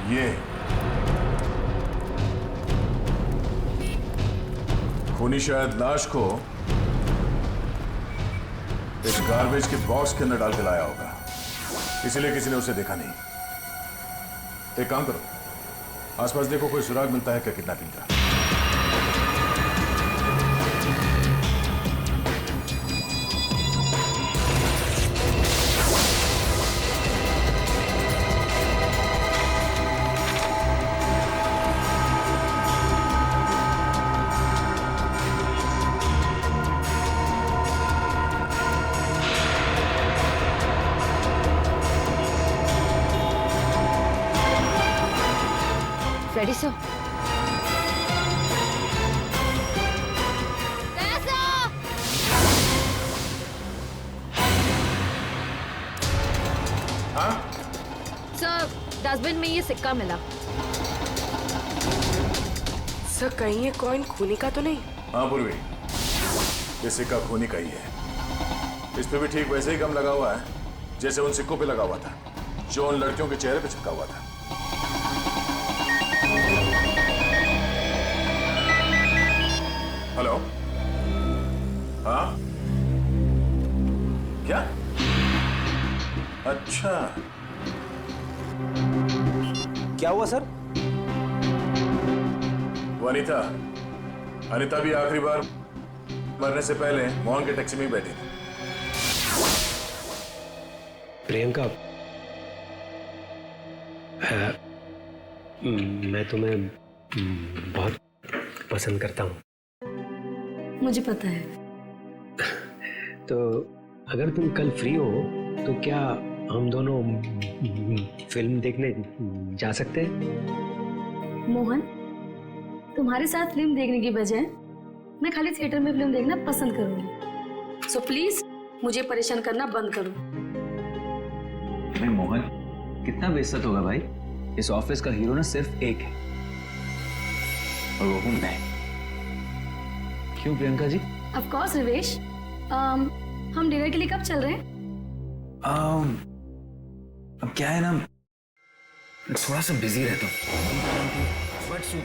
ये खूनी शायद लाश को एक गार्बेज के बॉक्स के अंदर डाल के लाया होगा, इसीलिए किसी ने उसे देखा नहीं। एक काम करो, आसपास देखो कोई सुराग मिलता है क्या किडनैपिंग का। Ready sir? हाँ सर, डस्टबिन में ये सिक्का मिला। सर कहीं ये कॉइन खूनी का तो नहीं? हाँ पूर्वी, ये सिक्का खूनी का ही है। इस पे भी ठीक वैसे ही गम लगा हुआ है जैसे उन सिक्कों पे लगा हुआ था जो उन लड़कियों के चेहरे पे चिपका हुआ था। हेलो, हाँ क्या? अच्छा, क्या हुआ सर? वो अनीता भी आखिरी बार मरने से पहले मोहन के टैक्सी में ही बैठी थी। प्रियंका, मैं तुम्हें बहुत पसंद करता हूँ। मुझे पता है। तो अगर तुम कल फ्री हो तो क्या हम दोनों फिल्म देखने जा सकते हैं? मोहन, तुम्हारे साथ फिल्म देखने की बजाय मैं खाली थिएटर में फिल्म देखना पसंद करूंगी। सो प्लीज मुझे परेशान करना बंद करो। अरे मोहन, कितना बेइज्जत होगा भाई। इस ऑफिस का हीरो ना सिर्फ एक है और वो हूं मैं। क्यों प्रियंका जी? Of course Rivesh. हम डिनर के लिए कब चल रहे हैं? अब क्या है ना, मैं थोड़ा सा बिजी रहता हूँ, बट सुन।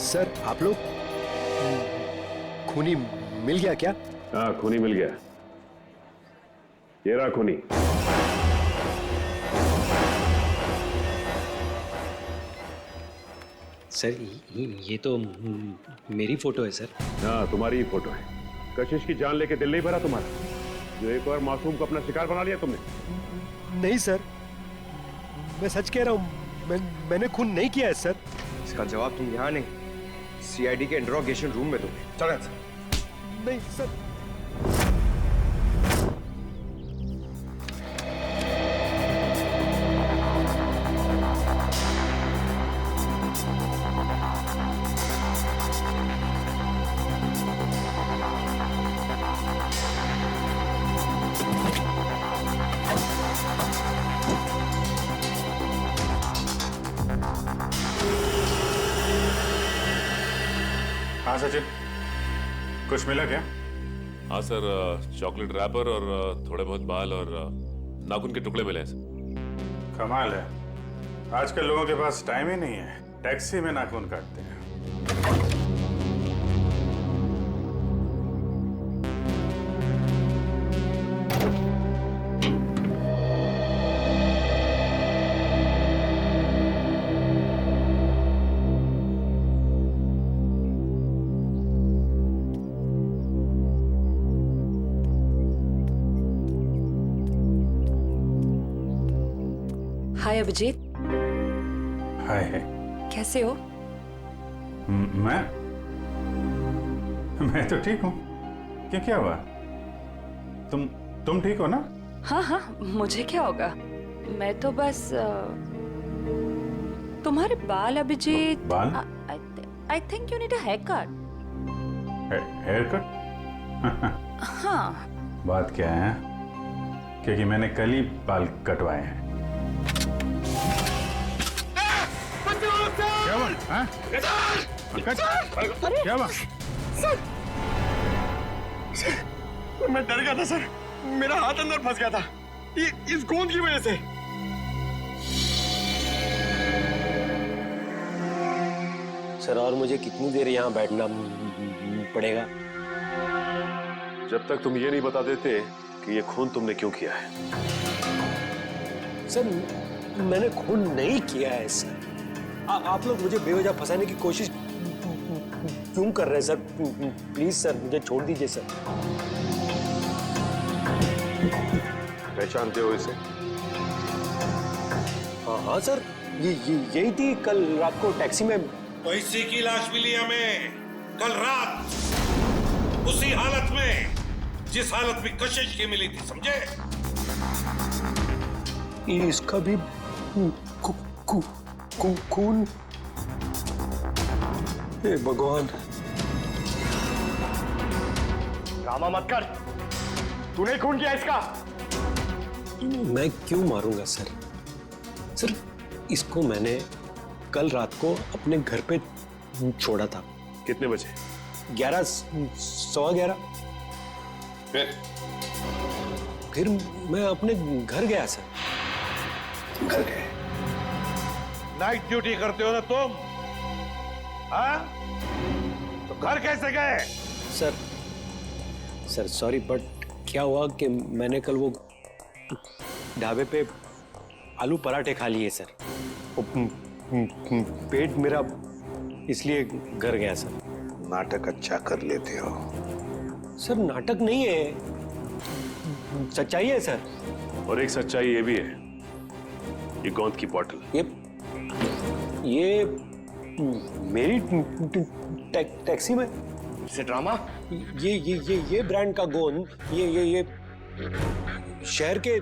सर आप लोग खूनी मिल गया क्या? हाँ खूनी मिल गया, ये रहा खूनी। सर ये तो मेरी फोटो है सर। हाँ तुम्हारी ही फोटो है। कशिश की जान लेके दिल नहीं भरा तुम्हारा, जो एक और मासूम को अपना शिकार बना लिया तुमने। नहीं सर, मैं सच कह रहा हूँ, मैंने खून नहीं किया है सर। इसका जवाब तुम यहाँ नहीं, सीआईडी के इंट्रोगेशन रूम में दोगे। चलो यहाँ से। नहीं सर। हाँ सचिन, कुछ मिला क्या? हाँ सर, चॉकलेट रैपर और थोड़े बहुत बाल और नाखून के टुकड़े मिले हैं सर। कमाल है, आजकल लोगों के पास टाइम ही नहीं है, टैक्सी में नाखून काटते हैं। हाय अभिजीत। हाय। कैसे हो? मैं तो ठीक हूँ। क्या हुआ? तुम ठीक हो ना? हाँ हाँ, मुझे क्या होगा, मैं तो बस तुम्हारे बाल अभिजीत। बाल? I think you need a haircut. Haircut? हाँ। बात क्या है? क्योंकि मैंने कल ही बाल कटवाए हैं। हाँ? पंकज, क्या हुआ? मैं डर गया था सर, मेरा हाथ अंदर फंस गया था इस गोंद की वजह से। सर और मुझे कितनी देर यहाँ बैठना पड़ेगा? जब तक तुम ये नहीं बता देते कि ये खून तुमने क्यों किया है। सर मैंने खून नहीं किया है सर। आप लोग मुझे बेवजह फंसाने की कोशिश क्यों कर रहे हैं सर? प्लीज सर मुझे छोड़ दीजिए सर। पहचानते हो इसे? हाँ सर, यही थी कल रात को टैक्सी में। तो इसी की लाश मिली हमें कल रात, उसी हालत में जिस हालत में कशिश की मिली थी, समझे? इसका भी खून। हे भगवान। ड्रामा मत कर, तूने खून किया इसका। मैं क्यों मारूंगा सर? सर इसको मैंने कल रात को अपने घर पे छोड़ा था। कितने बजे? 11, सवा 11। फिर मैं अपने घर गया सर। घर गए? नाइट ड्यूटी करते हो ना तुम? हाँ? तो घर कैसे गए? सर सॉरी, बट क्या हुआ कि मैंने कल वो ढाबे पे आलू पराठे खा लिए सर। पेट मेरा इसलिए घर गया सर। नाटक अच्छा कर लेते हो। सर नाटक नहीं है, सच्चाई है सर। और एक सच्चाई ये भी है, ये गोंद की बोतल। ये मेरी टैक्सी में से ड्रामा। ये ब्रांड का गोंद ये शहर के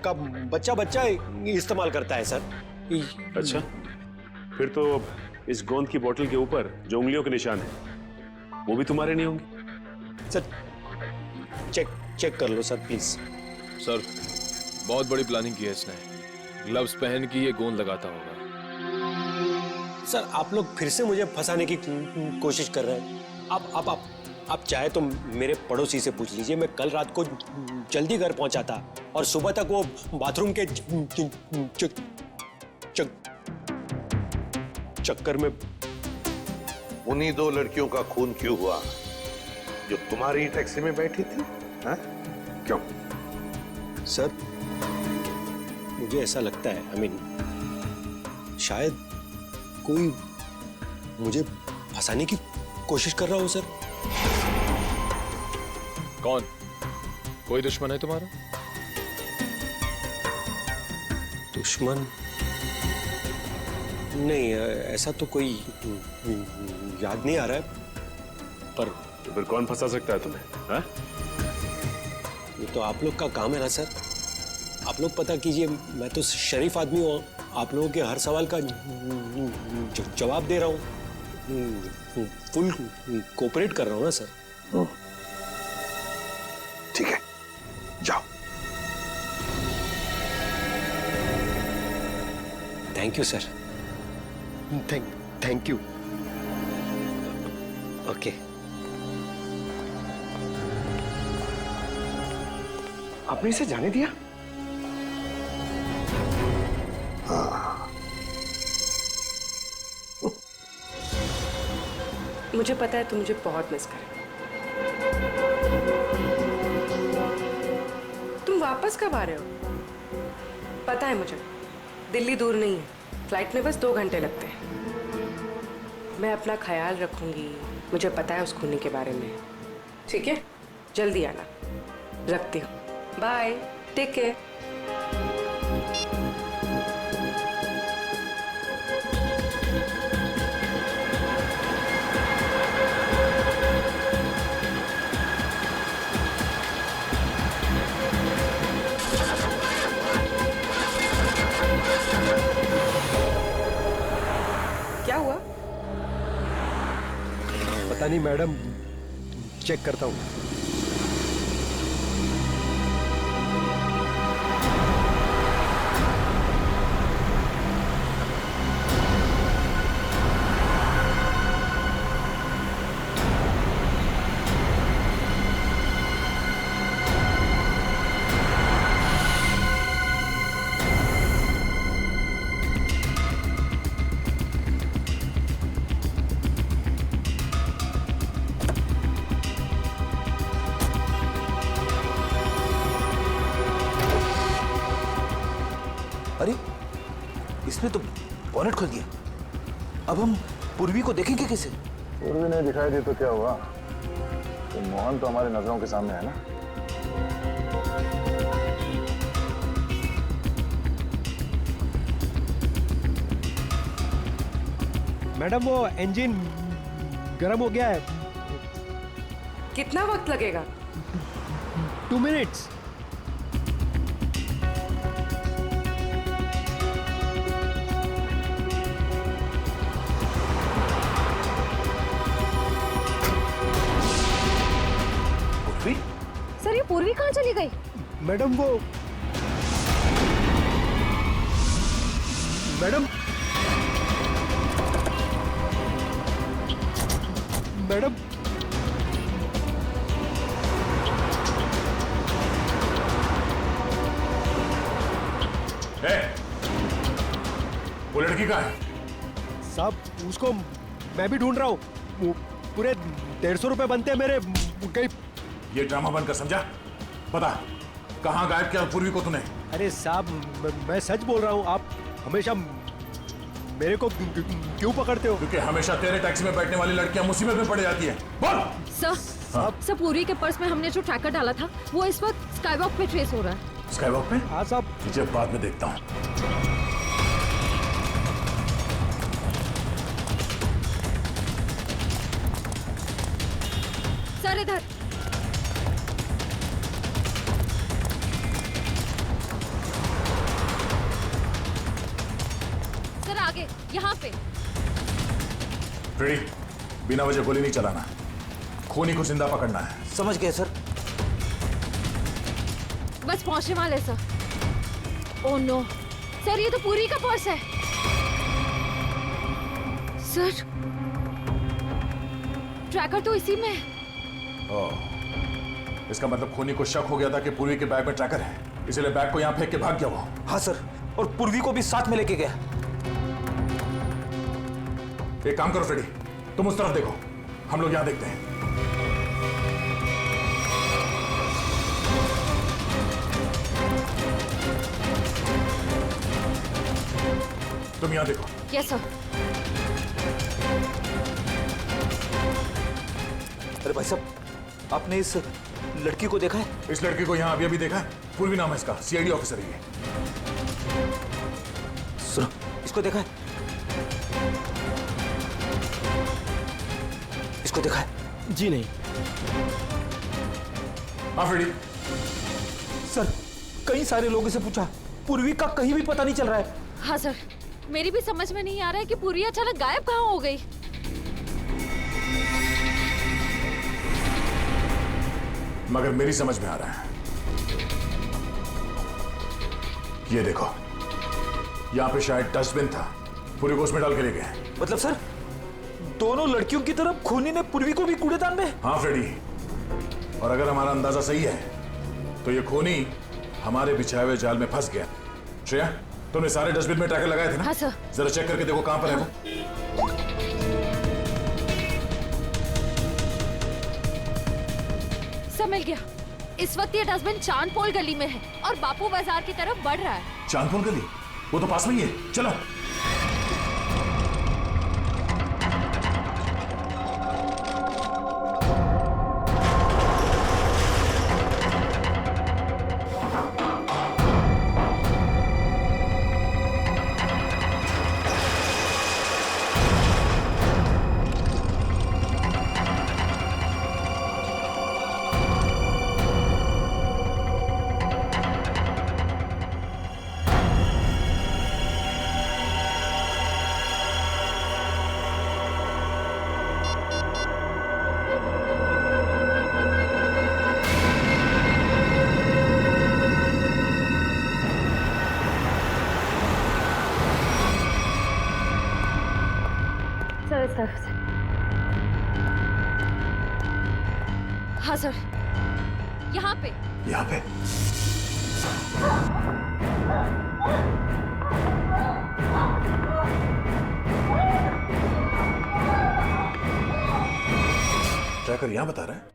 का बच्चा इस्तेमाल करता है सर। अच्छा, फिर तो इस गोंद की बोतल के ऊपर जो उंगलियों के निशान है वो भी तुम्हारे नहीं होंगे। सर चेक कर लो सर प्लीज। सर बहुत बड़ी प्लानिंग की है इसने। ग्लव्स पहन के ये गोंद लगाता होगा। सर आप लोग फिर से मुझे फंसाने की कोशिश कर रहे हैं। आप चाहे तो मेरे पड़ोसी से पूछ लीजिए। मैं कल रात को जल्दी घर पहुंचा था और सुबह तक वो बाथरूम के चक्कर में। उन्हीं दो लड़कियों का खून क्यों हुआ जो तुम्हारी टैक्सी में बैठी थी? हाँ? क्यों? सर मुझे ऐसा लगता है, शायद कोई मुझे फंसाने की कोशिश कर रहा हो सर। कौन? कोई दुश्मन है तुम्हारा? दुश्मन नहीं, ऐसा तो कोई याद नहीं आ रहा है। पर तो फिर कौन फंसा सकता है तुम्हें? हाँ? ये तो आप लोग का काम है ना सर। आप लोग पता कीजिए, मैं तो शरीफ आदमी हूँ। आप लोगों के हर सवाल का जवाब दे रहा हूँ। फुल कोऑपरेट कर रहा हूँ ना सर। ठीक है, जाओ। Thank you sir. Thank you. Okay. आपने इसे जाने दिया? मुझे पता है तुम मुझे बहुत मिस करें। तुम वापस कब आ रहे हो? पता है मुझे, दिल्ली दूर नहीं है, फ्लाइट में बस 2 घंटे लगते हैं। मैं अपना ख्याल रखूंगी, मुझे पता है उस खूनी के बारे में। ठीक है, जल्दी आना। रखती हूँ, बाय, टेक केयर। क्या हुआ? पता नहीं मैडम, चेक करता हूँ। इसमें तो बॉनेट खुल गया। अब हम पूर्वी को देखेंगे कैसे? पूर्वी नहीं दिखाई दी तो क्या हुआ? तो मोहन तो हमारी नजरों के सामने है ना। मैडम वो इंजन गर्म हो गया है। कितना वक्त लगेगा? 2 मिनट्स। सर ये पूर्वी कहाँ चली गई? मैडम वो मैडम मैडम वो लड़की कहाँ है? साहब उसको मैं भी ढूंढ रहा हूँ। पूरे 150 रुपए बनते हैं मेरे। कहीं ये ड्रामा बनकर समझा। पता कहाँ गायब किया पूर्वी को तूने? अरे साहब मैं सच बोल रहा हूँ। आप हमेशा मेरे को क्यों पकड़ते हो? क्योंकि हमेशा तेरे टैक्सी में बैठने वाली लड़कियां मुसीबत में पड़ जाती हैं। बोल। सर पूर्वी के पर्स में हमने जो ट्रैकर डाला था वो इस वक्त स्काईवॉक पे ट्रेस हो रहा है। स्काईवॉक पे? हाँ साहब। तुझे बाद में देखता हूँ। सर इधर। सर आगे यहाँ पे। फ्रेडी, बिना वजह गोली नहीं चलाना। खूनी को जिंदा पकड़ना है। समझ गए सर। बस पहुंचने वाले सर। ओह नो सर ये तो पूरी का पर्स है। सर ट्रैकर तो इसी में है। इसका मतलब खूनी को शक हो गया था कि पूर्वी के बैग में ट्रैकर है, इसलिए बैग को यहाँ फेंक के भाग गया वो। हाँ सर, और पूर्वी को भी साथ में लेके गया। एक काम करो फ्रेडी, तुम उस तरफ देखो, हम लोग यहाँ देखते हैं। तुम यहाँ देखो। Yes sir. अरे भाई साहब, आपने इस लड़की को देखा है? इस लड़की को यहाँ अभी देखा है। पूर्वी नाम है इसका, सीआईडी ऑफिसर है ये। सुनो, इसको देखा है? इसको देखा है? जी नहीं। हाँ फ्रेडी। सर कई सारे लोगों से पूछा, पूर्वी का कहीं भी पता नहीं चल रहा है। हाँ सर, मेरी भी समझ में नहीं आ रहा है कि पूर्वी अचानक गायब कहाँ हो गई। मगर मेरी समझ में आ रहा है। ये देखो, यहाँ पे शायद डस्टबिन था, पूर्वी को उसमें डाल के ले गए। मतलब सर दोनों लड़कियों की तरफ खूनी ने पूर्वी को भी कूड़ेदान में? हाँ फ्रेडी, और अगर हमारा अंदाजा सही है तो ये खूनी हमारे बिछाए हुए जाल में फंस गया। श्रेया, तुमने सारे डस्टबिन में ट्रैकर लगाए थे ना? हाँ सर। जरा चेक करके देखो कहां पर है वो। सब मिल गया। इस वक्त ये डस्टबिन चांदपोल गली में है और बापू बाजार की तरफ बढ़ रहा है। चांदपोल गली? वो तो पास में ही है, चलो। हाँ सर, यहाँ पे। यहाँ पे? ट्रैकर यहाँ बता रहा है।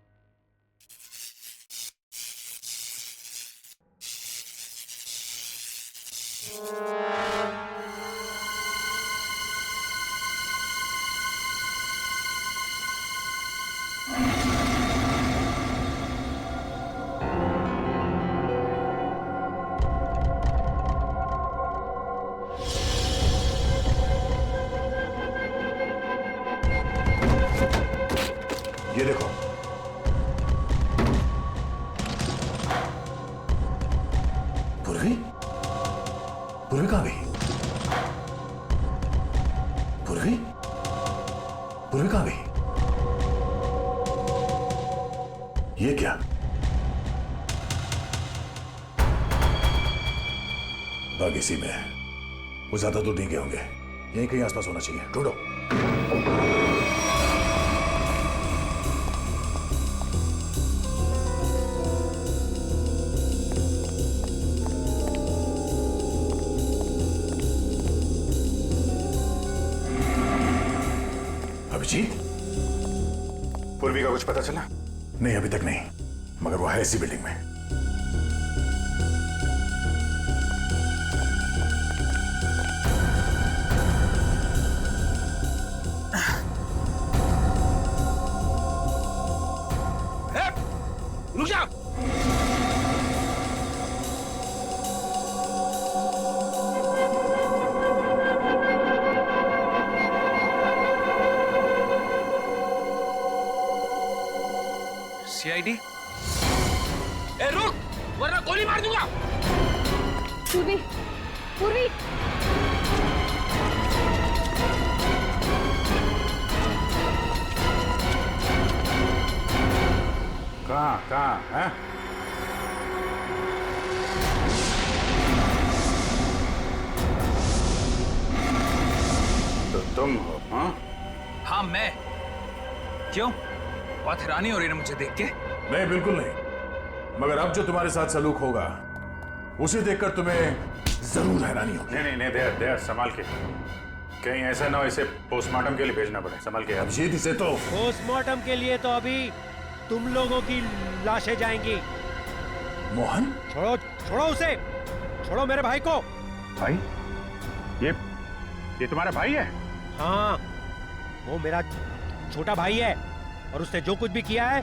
ये देखो, पूर्वी, पूर्वी कहां गई? पूर्वी, पूर्वी कहां गई? ये क्या? बाग इसी में है। वो ज्यादा दूर नहीं गए होंगे, यहीं कहीं आसपास होना चाहिए। ढूंढो। अभिजीत, पूर्वी का कुछ पता चला? नहीं, अभी तक नहीं, मगर वो है इसी बिल्डिंग में। रुक जा। सीआईडी, ए रुक, वरना गोली मार दूंगा। पूर्वी, पूर्वी, कहाँ है? तो तुम हो? हाँ, हाँ मैं। क्यों, बात हैरानी हो रही है मुझे देख के? नहीं, बिल्कुल नहीं, मगर अब जो तुम्हारे साथ सलूक होगा उसे देखकर तुम्हें जरूर हैरानी होगी। नहीं, देर संभाल के, कहीं ऐसा ना हो इसे पोस्टमार्टम के लिए भेजना पड़े। संभाल के। अभिजीत, इसे तो पोस्टमार्टम के लिए तो अभी तुम लोगों की लाशें जाएंगी। मोहन, छोड़ो उसे, छोड़ो मेरे भाई को। भाई? ये तुम्हारा भाई है? हाँ, वो मेरा छोटा भाई है और उसने जो कुछ भी किया है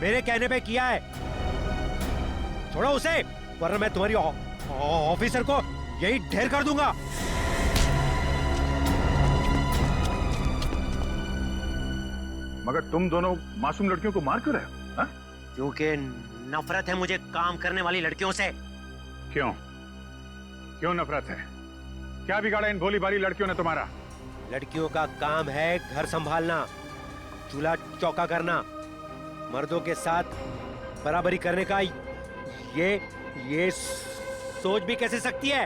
मेरे कहने पे किया है। छोड़ो उसे, वरना मैं तुम्हारी ऑफिसर को यही ढेर कर दूंगा। मगर तुम दोनों मासूम लड़कियों को मार क्यों रहे हो? हाँ? क्योंकि नफरत है मुझे काम करने वाली लड़कियों से। क्यों नफरत है? क्या बिगाड़ा इन भोली भाली लड़कियों ने तुम्हारा? लड़कियों का काम है घर संभालना, चूल्हा चौका करना, मर्दों के साथ बराबरी करने का। ये सोच भी कैसे सकती है?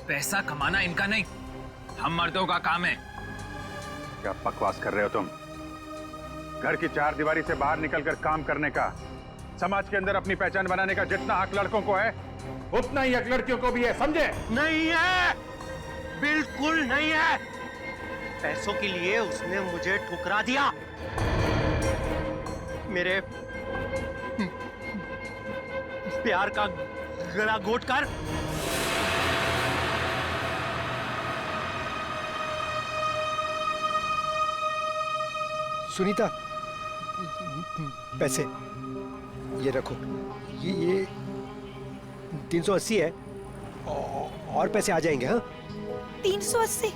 पैसा कमाना इनका नहीं, हम मर्दों का काम है। क्या बकवास कर रहे हो तुम? घर की चार दीवारी से बाहर निकलकर काम करने का, समाज के अंदर अपनी पहचान बनाने का जितना हक लड़कों को है, उतना ही हक लड़कियों को भी है, समझे? नहीं है, बिल्कुल नहीं है। पैसों के लिए उसने मुझे ठुकरा दिया। मेरे प्यार का गला घोट कर सुनीता, पैसे ये रखो। ये 380 है और पैसे आ जाएंगे। हाँ, 380?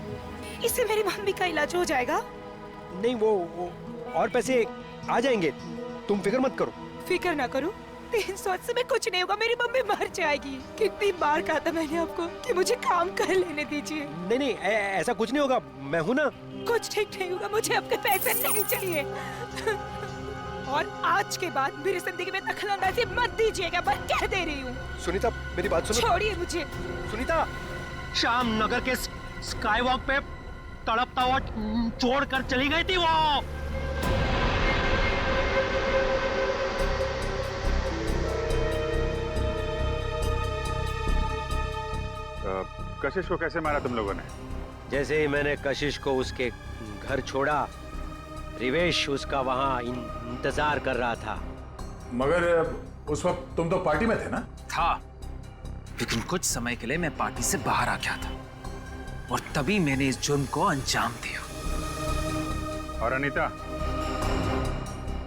इससे मेरी मम्मी का इलाज हो जाएगा? नहीं, वो और पैसे आ जाएंगे, तुम फिक्र मत करो। फिक्र ना करूं? 380 में कुछ नहीं होगा, मेरी मम्मी मर जाएगी। कितनी बार कहा था मैंने आपको कि मुझे काम कर लेने दीजिए। नहीं, ऐसा कुछ नहीं होगा, मैं हूं ना। कुछ ठीक नहीं होगा, मुझे आपके पैसे नहीं चाहिए। और आज के बाद मेरी जिंदगी में दखलंदाजी मत दीजिएगा, मैं कह दे रही हूँ। सुनीता, मेरी बात सुनो। छोड़िए मुझे। सुनीता, शाम नगर के स्काई वॉक पे तड़पता हुआ छोड़कर चली गई थी वो। कशिश को कैसे मारा तुम लोगों ने? जैसे ही मैंने कशिश को उसके घर छोड़ा, रिवेश उसका वहां इंतजार कर रहा था। मगर उस वक्त तुम तो पार्टी में थे ना? था, लेकिन कुछ समय के लिए मैं पार्टी से बाहर आ गया था और तभी मैंने इस जुर्म को अंजाम दिया। और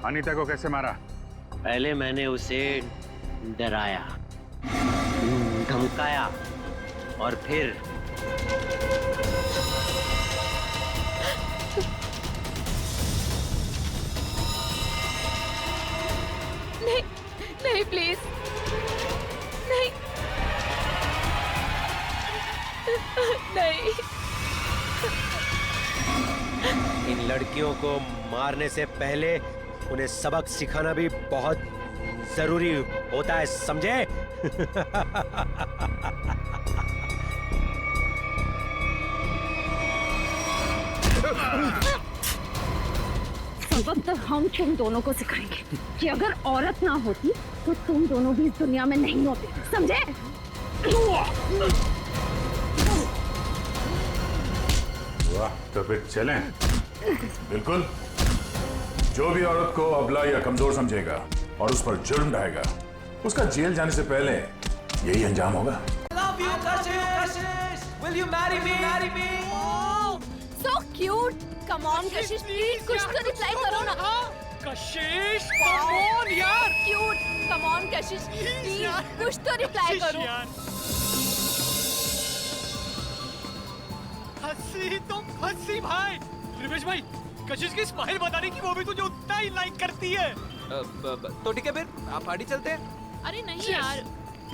अनीता को कैसे मारा? पहले मैंने उसे डराया, धमकाया और फिर इन लड़कियों को मारने से पहले उन्हें सबक सिखाना भी बहुत जरूरी होता है, समझे? सबक तो हम तुम दोनों को सिखाएंगे कि अगर औरत ना होती तो तुम दोनों भी इस दुनिया में नहीं होते, समझे? वाह, तो फिर चलें। बिल्कुल। जो भी औरत को अबला या कमजोर समझेगा और उस पर जुर्म ढाएगा, उसका जेल जाने से पहले यही अंजाम होगा। Will you marry me? Marry me? Oh, so cute. Come on, Kashish, please कुछ तो रिप्लाई करो ना। कशिश, come on यार। Cute. Come on, Kashish, please कुछ तो रिप्लाई करो। हंसी तुम हंसी भाई। रिवेश भाई, कशिश की स्माइल बताने की वो भी तुझे उतना ही लाइक करती है। तो ठीक है फिर आप पार्टी चलते हैं। अरे नहीं यार,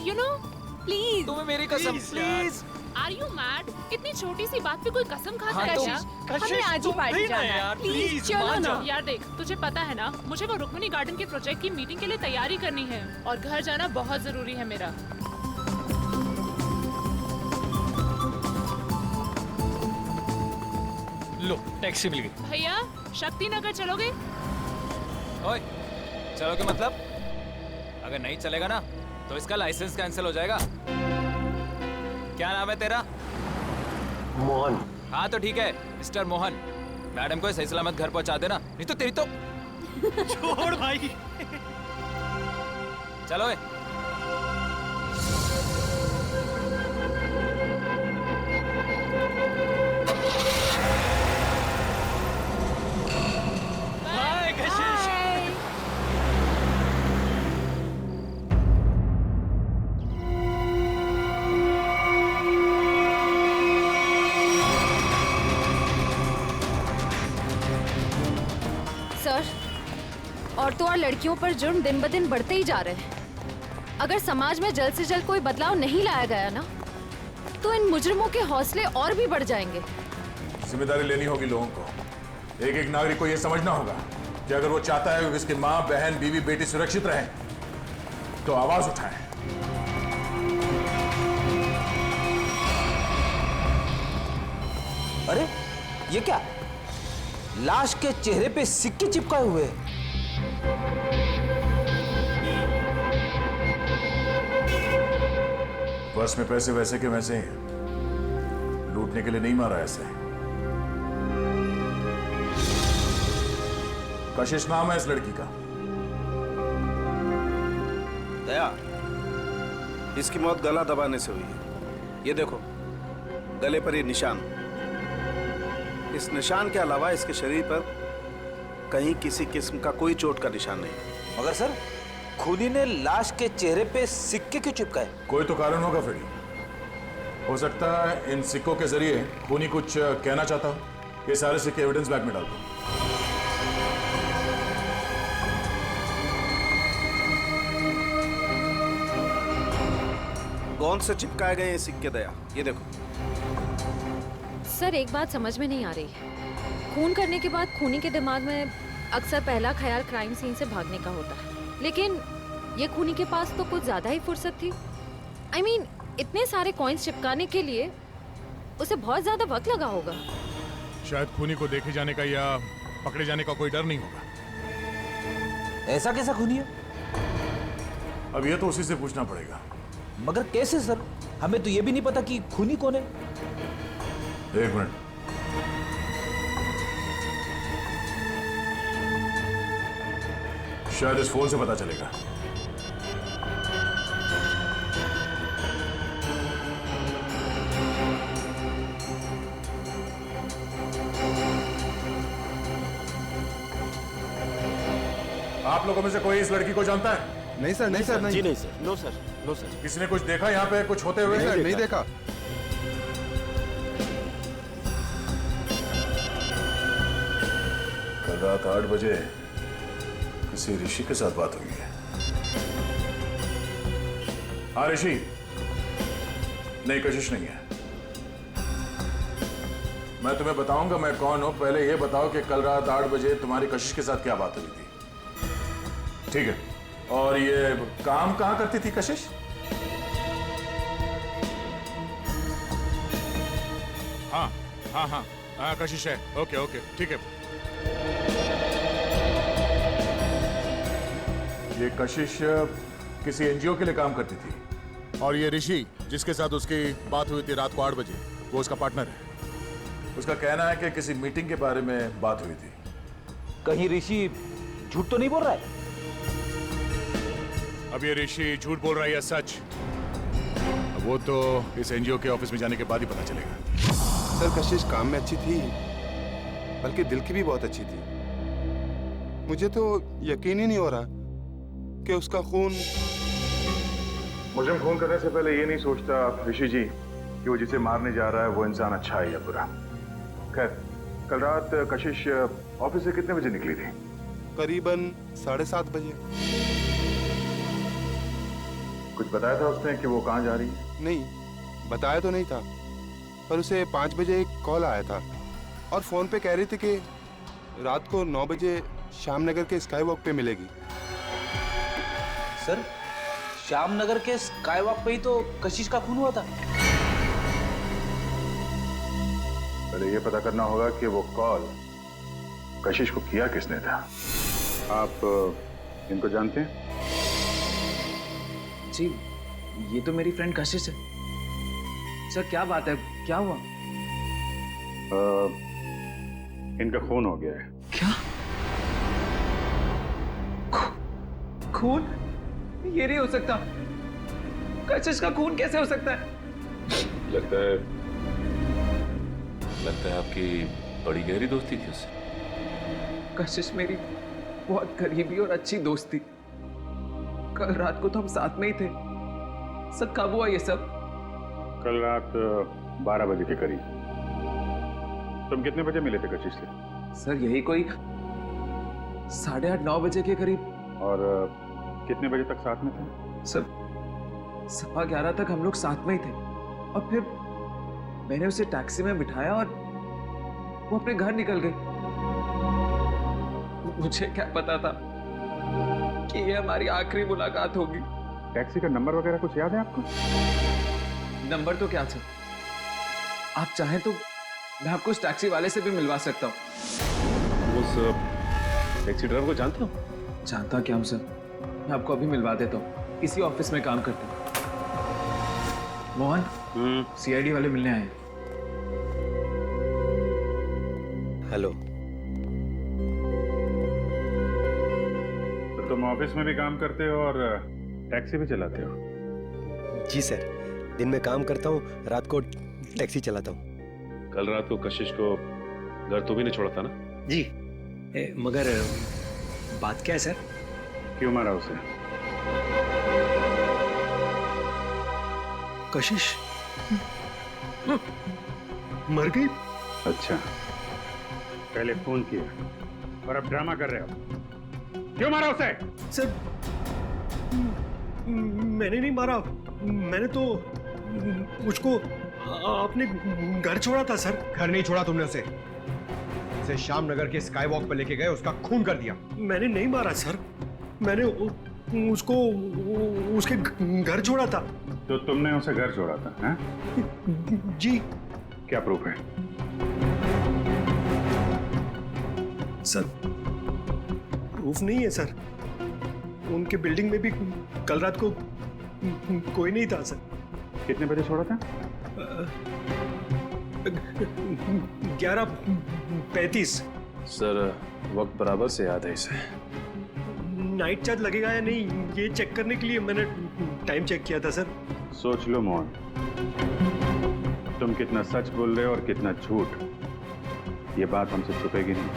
you know, please. तुम्हें मेरी कसम प्लीज। Are you mad? इतनी छोटी सी बात पे कोई कसम खाता है क्या? हमें आज ही पार्टी जाना है। प्लीज चलो ना। यार देख, तुझे पता है ना, मुझे वो रुक्मिणी गार्डन के प्रोजेक्ट की मीटिंग के लिए तैयारी करनी है और घर जाना बहुत जरूरी है मेरा। लो टैक्सी मिल गई। भैया, शक्ति नगर चलोगे? ओए, चलोगे मतलब? अगर नहीं चलेगा ना तो इसका लाइसेंस कैंसिल हो जाएगा। क्या नाम है तेरा? मोहन। हाँ तो ठीक है मिस्टर मोहन, मैडम को सही सलामत घर पहुंचा देना, नहीं तो तेरी तो छोड़ भाई। चलो बाय कशिश। औरतों और लड़कियों पर जुर्म दिन ब दिन बढ़ते ही जा रहे हैं। अगर समाज में जल्द से जल्द कोई बदलाव नहीं लाया गया ना, तो इन मुजरिमों के हौसले और भी बढ़ जाएंगे। जिम्मेदारी लेनी होगी लोगों को। एक एक नागरिक को यह समझना होगा कि अगर वो चाहता है कि उसकी माँ, बहन, बीवी, बेटी सुरक्षित रहे, तो आवाज उठाए। अरे ये क्या? लाश के चेहरे पे सिक्के चिपकाए हुए हैं। पर्स में पैसे वैसे के वैसे हैं। लूटने के लिए नहीं मारा ऐसे। कशिश नाम है इस लड़की का। दया, इसकी मौत गला दबाने से हुई है। ये देखो, गले पर ये निशान। इस निशान के अलावा इसके शरीर पर कहीं किसी किस्म का कोई चोट का निशान नहीं। मगर सर, खूनी ने लाश के चेहरे पे सिक्के क्यों चिपकाए? कोई तो कारण होगा फ्रेडी। हो सकता है इन सिक्कों के जरिए खूनी कुछ कहना चाहता हो। ये सारे सिक्के एविडेंस बैग में डाल दो। कौन से चिपकाए गए ये सिक्के दया? ये देखो। सर एक बात समझ में नहीं आ रही। खून करने के बाद खूनी के दिमाग में अक्सर पहला ख्याल क्राइम सीन से भागने का होता है, लेकिन ये खूनी के पास तो कुछ ज्यादा ही फुर्सत थी। I mean, इतने सारे कॉइन्स चिपकाने के लिए उसे बहुत ज्यादा वक्त लगा होगा। शायद खूनी को देखे जाने का या पकड़े जाने का कोई डर नहीं होगा। ऐसा कैसा खूनी है? अब ये तो उसी से पूछना पड़ेगा। मगर कैसे सर? हमें तो ये भी नहीं पता कि खूनी कौन है। एक मिनट। शायद इस फोन से पता चलेगा। आप लोगों में से कोई इस लड़की को जानता है? नहीं सर, नहीं सर, नहीं। जी नहीं sir, no sir, no sir. किसी ने कुछ देखा यहाँ पे कुछ होते हुए? नहीं देखा। कल रात 8 बजे किसी ऋषि के साथ बात हुई है। हाँ ऋषि, नहीं कशिश नहीं है। मैं तुम्हें बताऊंगा मैं कौन हूं। पहले ये बताओ कि कल रात 8 बजे तुम्हारी कशिश के साथ क्या बात हुई थी? ठीक है, और ये काम कहां करती थी कशिश? हाँ हाँ हाँ हाँ, कशिश है। ओके ओके, ठीक है। ये कशिश किसी एनजीओ के लिए काम करती थी। और ये ऋषि जिसके साथ उसकी बात हुई थी रात को 8 बजे, वो उसका पार्टनर है। उसका कहना है कि किसी मीटिंग के बारे में बात हुई थी। कहीं ऋषि झूठ तो नहीं बोल रहा है? अब ये ऋषि झूठ बोल रहा है या सच, वो तो इस एनजीओ के ऑफिस में जाने के बाद ही पता चलेगा। सर कशिश काम में अच्छी थी, बल्कि दिल की भी बहुत अच्छी थी। मुझे तो यकीन ही नहीं हो रहा कि उसका खून। मुझे खून करने से पहले ये नहीं सोचता ऋषि जी कि वो जिसे मारने जा रहा है वो इंसान अच्छा है या बुरा। खैर, कल रात कशिश ऑफिस से कितने बजे निकली थी? करीबन 7:30 बजे। कुछ बताया था उसने कि वो कहाँ जा रही है? नहीं, बताया तो नहीं था, पर उसे 5 बजे एक कॉल आया था और फोन पे कह रही थी कि रात को 9 बजे श्यामनगर के स्काई वॉक पे मिलेगी। सर, श्यामनगर के स्काई वॉक पे ही तो कशिश का खून हुआ था। पहले ये पता करना होगा कि वो कॉल कशिश को किया किसने था। आप इनको जानते हैं? जी, ये तो मेरी फ्रेंड कशिश है। सर क्या बात है, क्या हुआ? इनका खून हो गया है। क्या? खून? ये नहीं हो सकता। कशिश का खून कैसे हो सकता है? लगता है आपकी बड़ी गहरी दोस्ती थी उससे। कशिश मेरी बहुत करीबी और अच्छी दोस्त थी। कल रात को तो हम साथ में ही थे। सर कब हुआ ये सब? कल रात 12 बजे के करीब। तुम कितने बजे मिले थे कशिश से? सर यही कोई 8:30 9 बजे के करीब। और कितने बजे तक साथ में थे? सर 11:15 तक हम लोग साथ में ही थे और फिर मैंने उसे टैक्सी में बिठाया और वो अपने घर निकल गई। मुझे क्या पता था कि ये हमारी आखिरी मुलाकात होगी। टैक्सी का नंबर वगैरह कुछ याद है आपको? नंबर तो क्या सर, आप चाहें तो मैं आपको उस टैक्सी वाले से भी मिलवा सकता हूँ। उस टैक्सी ड्राइवर को जानते हो? जानता क्या हूँ सर, मैं आपको अभी मिलवा देता हूँ। इसी ऑफिस में काम करते हैं। मोहन, सीआईडी वाले मिलने आए हैं। हेलो। तो तुम ऑफिस में भी काम करते हो और टैक्सी भी चलाते हो? जी सर, दिन में काम करता हूँ, रात को टैक्सी चलाता हूँ। कल रात को कशिश को घर तो भी नहीं छोड़ा था ना? जी, मगर बात क्या है सर? क्यों मारा उसे? कशिश मर गई? अच्छा, पहले फोन किया और अब ड्रामा कर रहे हो। क्यों मारा उसे? सर मैंने नहीं मारा, मैंने तो उसको अपने घर छोड़ा था सर। घर नहीं छोड़ा तुमने उसे श्यामनगर के स्काई वॉक पर लेके गए, उसका खून कर दिया। मैंने नहीं मारा सर, मैंने उसको उसके घर छोड़ा था। तो तुमने उसे घर छोड़ा था? हैं? जी। क्या प्रूफ है? सर प्रूफ नहीं है सर, उनके बिल्डिंग में भी कल रात को कोई नहीं था सर। कितने बजे छोड़ा था? 11:35। सर वक्त बराबर से याद है इसे। नाइट चार्ज लगेगा या नहीं ये चेक करने के लिए मैंने टाइम चेक किया था सर। सोच लो मोहन, तुम कितना सच बोल रहे हो और कितना झूठ, ये बात हमसे छुपेगी नहीं।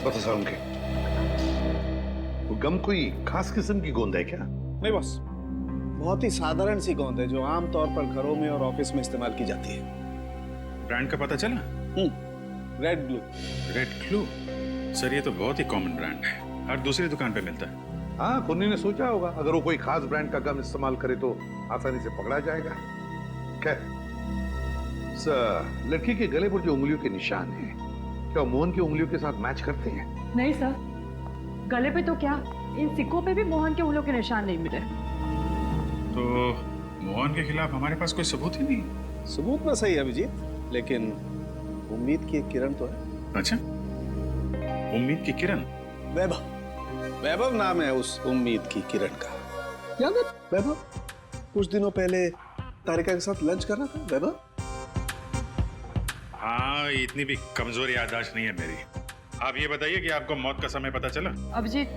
बता उनके वो गम कोई खास किस्म की गोंद है क्या? नहीं बॉस, बहुत ही साधारण सी गोंद है जो आमतौर पर घरों में और ऑफिस में इस्तेमाल की जाती है। ब्रांड का पता चला? Red glue. Red glue? Sir ये तो बहुत ही कॉमन ब्रांड है, हर दूसरी दुकान पे मिलता है। हाँ, कुन्नी ने सोचा होगा अगर वो कोई खास ब्रांड का गम इस्तेमाल करे तो आसानी से पकड़ा जाएगा। खैर, लड़की के गले पर जो उंगलियों के निशान हैं, क्या मोहन की उंगलियों के साथ मैच करते हैं? नहीं सर, गले पे तो क्या, इन सिक्कों पे भी मोहन के उंगलियों के निशान नहीं मिले। तो मोहन के खिलाफ हमारे पास कोई सबूत ही नहीं। सबूत ना सही अभिजीत, लेकिन उम्मीद की एक किरण तो है। अच्छा, उम्मीद की किरण? वैभव, वैभव नाम है उस उम्मीद की किरण का। याद है वैभव? कुछ दिनों पहले तारिका के साथ लंच कर रहा था वैभव। हाँ, इतनी भी कमजोर याददाश्त नहीं है मेरी। आप ये बताइए कि आपको मौत का समय पता चला? अभिजीत,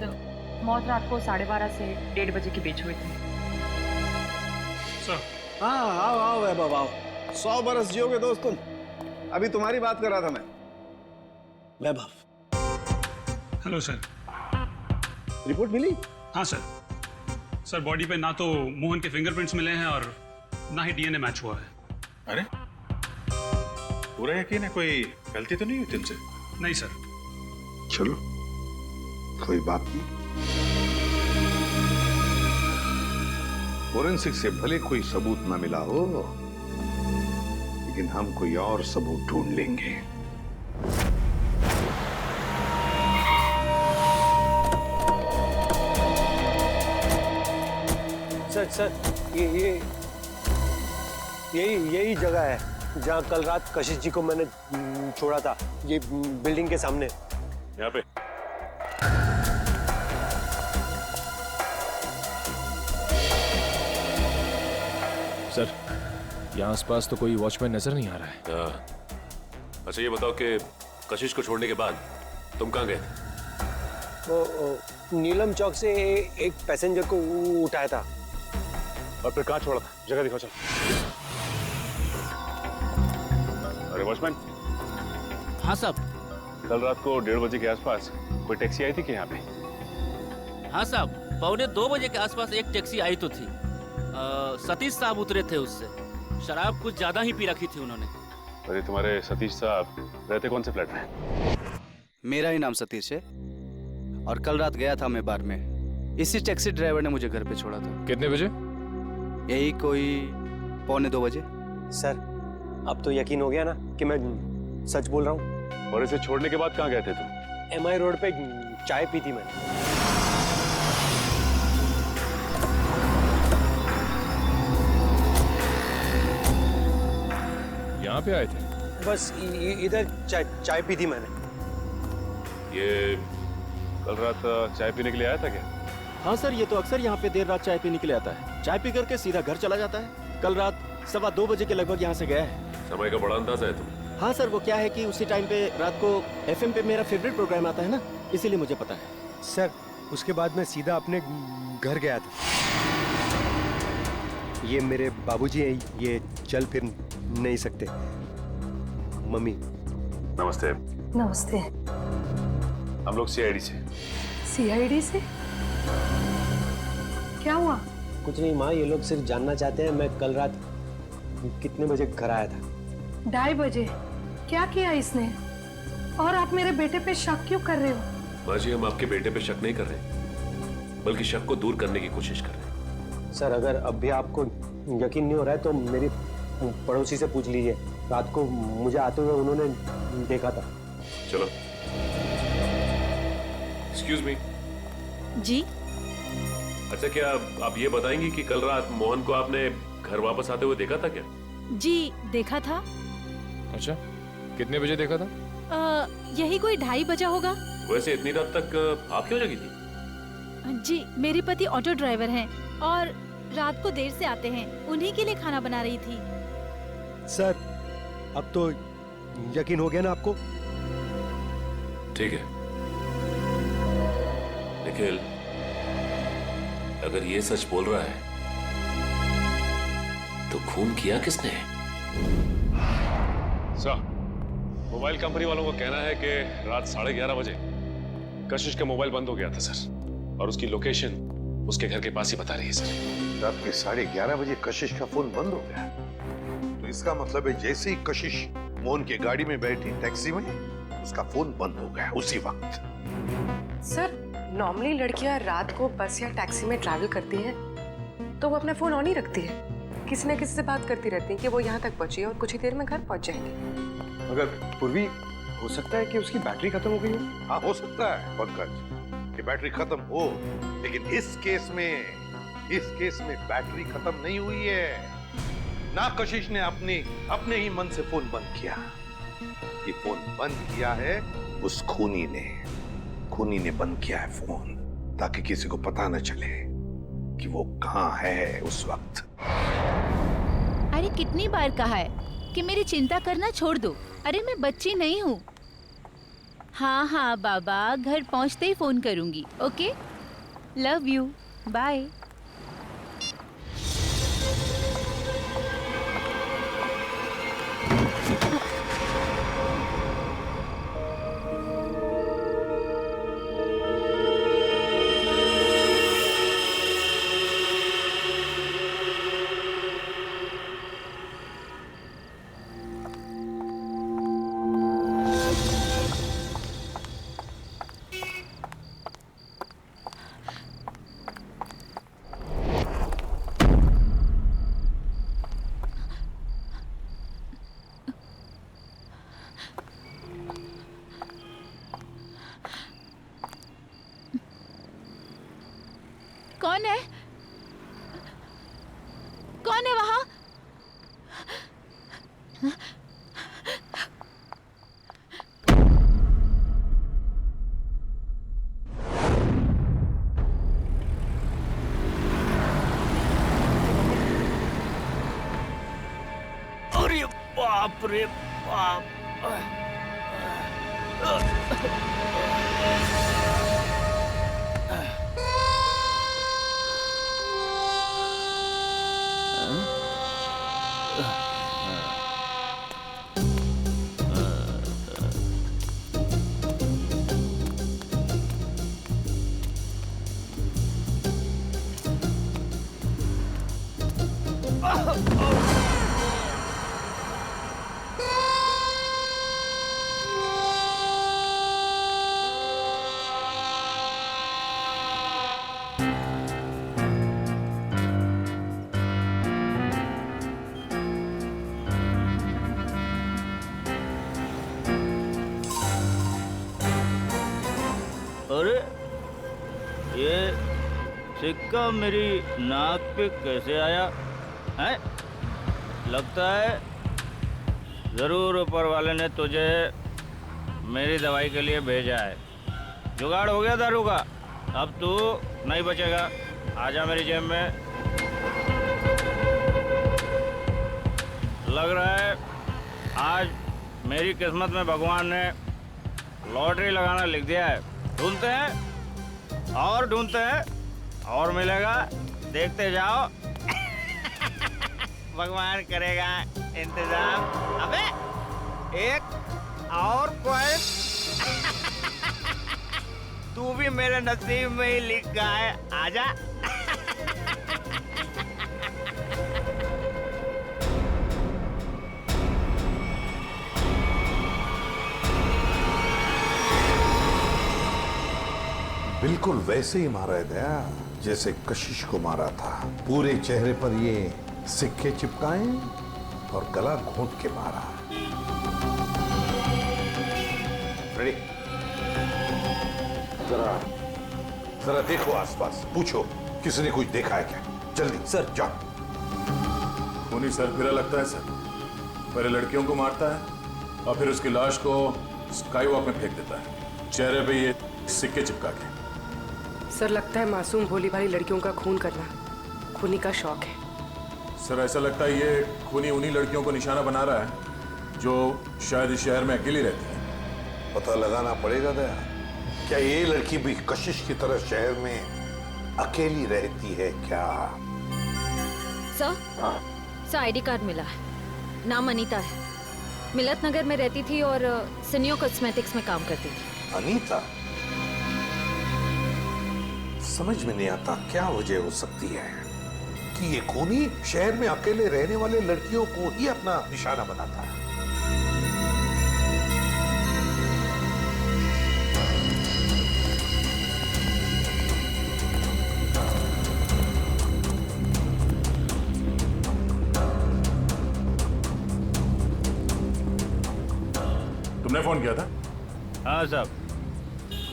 मौत रात को 12:30 से 1:30 बजे के बीच हुई थी। हाँ, आओ आओ वैभव आओ, 100 बरस जियोगे दोस्त तुम। अभी तुम्हारी बात कर रहा था मैं। वैभव। Hello sir. रिपोर्ट मिली? हाँ सर। सर, बॉडी पे ना तो मोहन के फिंगरप्रिंट्स मिले हैं और ना ही डीएनए मैच हुआ है। अरे, पूरा यकीन है कोई गलती तो नहीं हुई तुमसे? नहीं सर। चलो, कोई बात नहीं। फोरेंसिक से भले कोई सबूत ना मिला हो, लेकिन हम कोई और सबूत ढूंढ लेंगे। सर, यही जगह है जहाँ कल रात कशिश जी को मैंने छोड़ा था। ये बिल्डिंग के सामने। यहाँ पे? सर, यहाँ आसपास तो कोई वॉचमैन नजर नहीं आ रहा है। अच्छा, ये बताओ कि कशिश को छोड़ने के बाद तुम कहाँ गए थे? वो नीलम चौक से एक पैसेंजर को उठाया था। और फिर कहाँ छोड़ा था? जगह दिखाओ चल। अरे वॉचमैन। हाँ साहब। कल रात को 1:30 बजे के आसपास कोई टैक्सी आई थी कि यहाँ पे? हाँ साहब, 1:45 बजे के आसपास एक टैक्सी आई तो थी। सतीश साहब उतरे थे उससे। शराब कुछ ज्यादा ही पी रखी थी उन्होंने। अरे तुम्हारे सतीश साहब रहते कौन से फ्लैट में? मेरा ही नाम सतीश है और कल रात गया था मैं बार में। इसी टैक्सी ड्राइवर ने मुझे घर पे छोड़ा था। कितने बजे? यही कोई 1:45 बजे। सर, अब तो यकीन हो गया ना कि मैं सच बोल रहा हूँ। और इसे छोड़ने के बाद कहाँ गए थे तुम? MI रोड पे चाय पी थी मैंने। यहाँ पे आए थे? बस इधर चाय पी थी मैंने। ये कल रात चाय पीने के लिए आया था क्या? हाँ सर, ये तो अक्सर यहाँ पे देर रात चाय पीने के लिए आता है। चाय पी करके सीधा घर चला जाता है। कल रात 2:15 बजे के लगभग यहाँ से गया है। समय का बड़ा अंदाजा है तुम। हाँ सर, वो क्या है कि उसी टाइम पे रात को FM पे मेरा फेवरेट प्रोग्राम आता है ना, इसीलिए मुझे पता है। सर, उसके बाद मैं सीधा अपने घर गया था। ये मेरे बाबूजी हैं, ये चल फिर नहीं सकते। मम्मी। नमस्ते। नमस्ते। हम लोग CID से। CID से? क्या हुआ? कुछ नहीं माँ, ये लोग सिर्फ जानना चाहते हैं मैं कल रात कितने बजे घर आया था। 2:30 बजे। क्या किया इसने? और आप मेरे बेटे पे शक क्यों कर रहे हो? माँ जी, हम आपके बेटे पे शक नहीं कर रहे, बल्कि शक को दूर करने की कोशिश कर रहे हैं। सर, अगर अब भी आपको यकीन नहीं हो रहा है तो मेरी पड़ोसी से पूछ लीजिए। रात को मुझे आते हुए उन्होंने देखा था। चलो। Excuse me. जी। अच्छा, क्या आप ये बताएंगी कि कल रात मोहन को आपने घर वापस आते हुए देखा था क्या? जी, देखा था। अच्छा, कितने बजे देखा था? यही कोई 2:30 बजा होगा। वैसे इतनी रात तक आप क्यों जगी थी? जी, मेरे पति ऑटो ड्राइवर हैं और रात को देर से आते हैं। उन्हीं के लिए खाना बना रही थी। सर, अब तो यकीन हो गया ना आपको? ठीक है, निखिल, अगर ये सच बोल रहा है तो खून किया किसने? सर, मोबाइल कंपनी वालों का कहना है कि रात 11:30 बजे कशिश का मोबाइल बंद हो गया था सर, और उसकी लोकेशन उसके घर के पास ही बता रही है सर। रात के 11:30 बजे कशिश का फोन बंद हो गया, तो इसका मतलब है जैसे ही कशिश मोहन की गाड़ी में बैठी टैक्सी में, उसका फोन बंद हो गया उसी वक्त। सर नॉर्मली लड़कियां रात को बस या टैक्सी में ट्रैवल करती हैं तो वो अपना फोन ऑन ही रखती है, किसी न किसी से बात करती रहती है कि वो यहाँ तक पहुंची है और कुछ ही देर में घर पहुंच जाएंगी। मगर पूर्वी, हो सकता है कि उसकी बैटरी खत्म हो गई हो। हाँ हो सकता है पंकज कि बैटरी खत्म हो, लेकिन इस केस में बैटरी खत्म नहीं हुई है। ना कशिश ने अपने ही मन से फोन बंद किया, ये फोन बंद किया है उस खूनी ने बंद किया है फोन, ताकि किसी को पता न चले कि वो कहाँ है उस वक्त। अरे कितनी बार कहा है कि मेरी चिंता करना छोड़ दो। अरे मैं बच्ची नहीं हूँ। हाँ हाँ बाबा, घर पहुँचते ही फोन करूँगी। Okay, love you, bye. कौन है वहां? अरे बाप रे बाप। अरे ये सिक्का मेरी नाक पे कैसे आया है? लगता है जरूर ऊपर वाले ने तुझे मेरी दवाई के लिए भेजा है। जुगाड़ हो गया दारू का, अब तू नहीं बचेगा। आजा मेरी जेब में। लग रहा है आज मेरी किस्मत में भगवान ने लॉटरी लगाना लिख दिया है। ढूंढते हैं और ढूंढते हैं और मिलेगा, देखते जाओ। भगवान करेगा इंतजाम। अबे एक और पॉइंट तू भी मेरे नसीब में ही लिखा है। आजा। बिल्कुल वैसे ही मारा गया जैसे कशिश को मारा था। पूरे चेहरे पर ये सिक्के चिपकाए और गला घोंट के मारा। रेडी? जरा देखो आसपास, पूछो किसी ने कुछ देखा है क्या? जल्दी सर जाओ। खूनी सरफिरा लगता है सर। पहले लड़कियों को मारता है और फिर उसकी लाश को स्काई वॉक में फेंक देता है, चेहरे पे ये सिक्के चिपका के। सर लगता है मासूम भोली भाली लड़कियों का खून करना खूनी का शौक है। सर ऐसा लगता है ये खूनी उन्हीं लड़कियों को निशाना बना रहा है जो शायद इस शहर में अकेली रहती है। पता लगाना पड़ेगा दया, क्या ये लड़की भी कशिश की तरह शहर में अकेली रहती है क्या? सर आईडी कार्ड मिला है, नाम अनीता है, मिलत नगर में रहती थी और सिनियो कॉस्मेटिक्स में काम करती थी। अनीता? समझ में नहीं आता क्या वजह हो सकती है कि ये खूनी शहर में अकेले रहने वाले लड़कियों को ही अपना निशाना बनाता है। तुमने फोन किया था? हाँ साहब।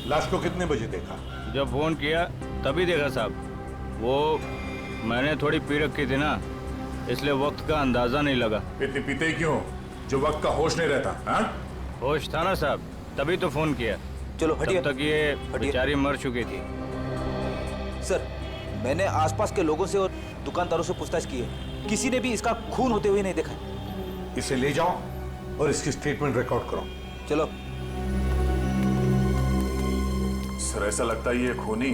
लाश को कितने बजे देखा? जब फोन किया तभी देखा साहब। वो मैंने थोड़ी पी रखी थी ना, इसलिए वक्त का अंदाजा नहीं लगा। इतनी पीते ही क्यों जो वक्त का होश नहीं रहता? हाँ? होश था ना साहब, तभी तो फोन किया। चलो हटिए। तब तक ये बेचारी मर चुकी थी। सर, मैंने आसपास के लोगों से और दुकानदारों से पूछताछ की है, किसी ने भी इसका खून होते हुए नहीं देखा। इसे ले जाओ और इसकी स्टेटमेंट रिकॉर्ड करो। चलो। सर, ऐसा लगता है ये खूनी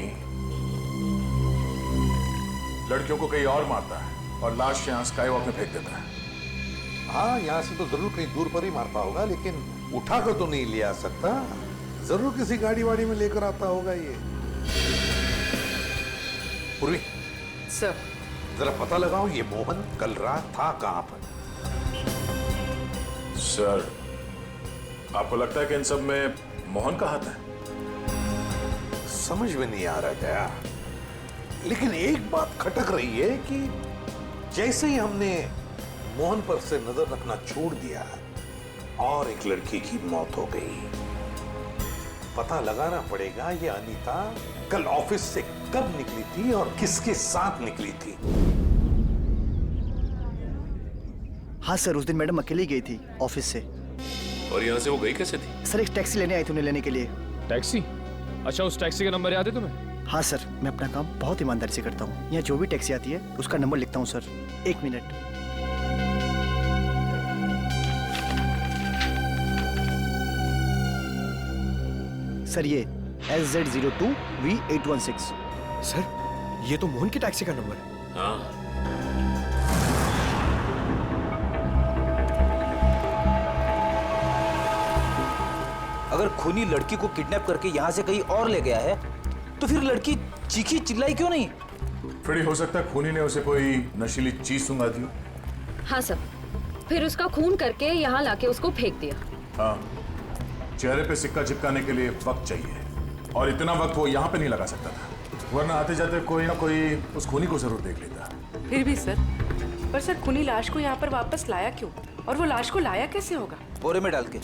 लड़कियों को कहीं और मारता है और लाश यहाँ स्काई वॉक में फेंक देता है। हाँ, यहाँ से तो जरूर कहीं दूर पर ही मारता होगा, लेकिन उठाकर तो नहीं ले आ सकता। जरूर किसी गाड़ी वाड़ी में लेकर आता होगा ये। पूर्वी सर, जरा पता लगाओ ये मोहन कल रात था कहाँ पर। सर, आपको लगता है कि इन सब में मोहन का हाथ है? समझ में नहीं आ रहा गया, लेकिन एक बात खटक रही है कि जैसे ही हमने मोहन पर से नजर रखना छोड़ दिया और एक लड़की की मौत हो गई। पता लगाना पड़ेगा ये अनीता कल ऑफिस से कब निकली थी और किसके साथ निकली थी। हाँ सर, उस दिन मैडम अकेली गई थी ऑफिस से। और यहाँ से वो गई कैसे थी? सर, एक टैक्सी लेने आई थी उन्हें लेने के लिए। टैक्सी? अच्छा, उस टैक्सी का नंबर याद है तुम्हें? हाँ सर, मैं अपना काम बहुत ईमानदारी से करता हूँ। यहाँ जो भी टैक्सी आती है उसका नंबर लिखता हूँ सर। 1 मिनट। सर, ये SZ02V816। सर, ये तो मोहन की टैक्सी का नंबर है। हाँ। अगर खूनी लड़की को किडनैप करके यहाँ से कहीं और ले गया है, तो फिर लड़की चीखी चिल्लाई क्यों नहीं? फ्रेडी, हो सकता है खूनी ने उसे कोई नशीली चीज सुंघा दी हो। हाँ सर, फिर उसका खून करके यहाँ लाके उसको फेंक दिया। हाँ, चेहरे पे सिक्का चिपकाने के लिए वक्त चाहिए, और इतना वक्त वो यहाँ पे नहीं लगा सकता था, वरना आते जाते कोई ना कोई उस खूनी को जरूर देख लेता। फिर भी सर, पर सर खूनी लाश को यहाँ पर वापस लाया क्यों? और वो लाश को लाया कैसे होगा? बोरे में डाल के।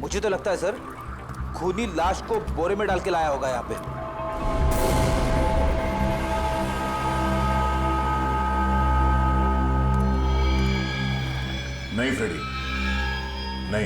मुझे तो लगता है सर, खूनी लाश को बोरे में डाल के लाया होगा यहाँ पे। नहीं फ्रेडी,